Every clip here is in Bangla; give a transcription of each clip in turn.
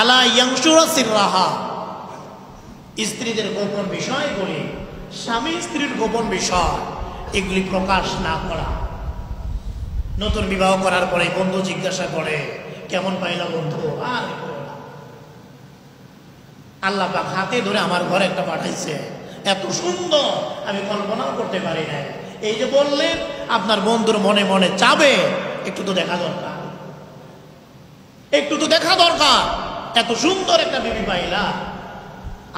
আলা ইয়ানশুরা সিররাহা, স্ত্রীদের গোপন বিষয়গুলি, স্বামী স্ত্রীর গোপন বিষয় এগুলি প্রকাশ না করা। নতুন বিবাহ করার পরে বন্ধু জিজ্ঞাসা করে কেমন পাইলা বন্ধু, আর আল্লাহ পাক হাতে ধরে আমার ঘরে একটা পাঠাইছে, এত সুন্দর আমি কল্পনাও করতে পারি না। এই যে বললেন আপনার বন্ধুর মনে মনে চাবে, একটু তো দেখা দরকার, একটু তো দেখা দরকার। এত সুন্দর একটা বিবি পাইলা,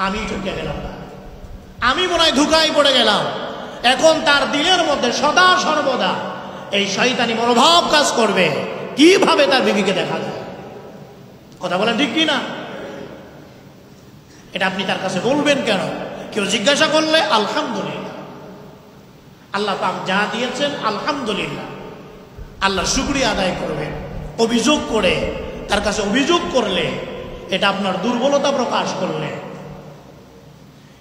আমি ঠকে গেলাম না, আমি মনে হয় ধোঁকায় পড়ে গেলাম। এখন তার দিলের মধ্যে সদা সর্বদা এই শয়তানি মনোভাব কাজ করবে, কিভাবে তার বিবিকে দেখা যায়। কথা বলেন ঠিক কি না? এটা আপনি তার কাছে বলবেন কেন? কেউ জিজ্ঞাসা করলে আলহামদুলিল্লাহ, আল্লাহ পাক যা দিয়েছেন আলহামদুলিল্লাহ, আল্লাহর শুকরিয়া আদায় করবেন। অভিযোগ করে তার কাছে অভিযোগ করলে এটা আপনার দুর্বলতা প্রকাশ করলেন,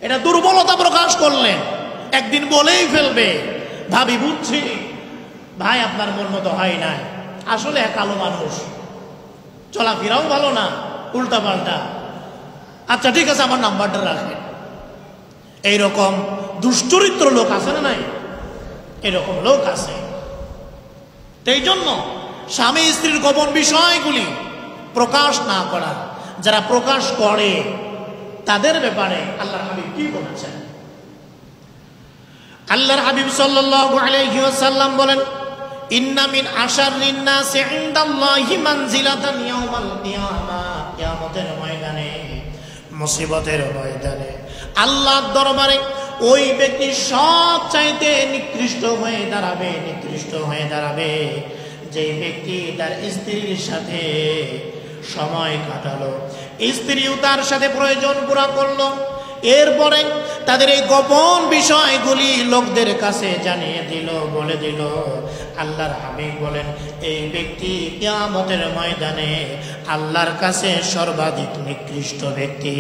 এটা দুর্বলতা প্রকাশ করলেন। একদিন বলেই ফেলবে, ভাবি বুঝছি ভাই আপনার মন মতো হয় নাই, আসলে কালো মানুষ, চলাফেরাও ভালো না, উল্টা পাল্টা, আচ্ছা ঠিক আছে আমার নাম্বারটা রাখেন। এইরকম দুশ্চরিত্র লোক আছে না নাই? এরকম লোক আছে। এই জন্য স্বামী স্ত্রীর গোপন বিষয়গুলি প্রকাশ না করা। যারা প্রকাশ করে তাদের ব্যাপারে আল্লাহর হাবিব কি বলেছেন? আল্লাহর হাবিব সাল্লাল্লাহু আলাইহি ওয়াসাল্লাম বলেন, ইন্না মিন আশাররিন নাসি ইনদাল্লাহি মানজিলাতান ইয়াউমাল কিয়ামা, কিয়ামতের ময়দানে, মুসিবতের ময়দানে আল্লাহর দরবারে ওই ব্যক্তি সব চাইতে নিকৃষ্ট হয়ে দাঁড়াবে, নিকৃষ্ট হয়ে দাঁড়াবে যে ব্যক্তি তার স্ত্রীর সাথে সময় কাটালো, স্ত্রীও তার সাথে প্রয়োজন পুরা করলো, এরপরে তাদের এই গোপন বিষয়গুলি লোকদের কাছে জানিয়ে দিল, বলে দিল। আল্লাহর হাবিব বলেন এই ব্যক্তি কিয়ামতের ময়দানে আল্লাহর কাছে সর্বাধিক নিকৃষ্ট ব্যক্তি।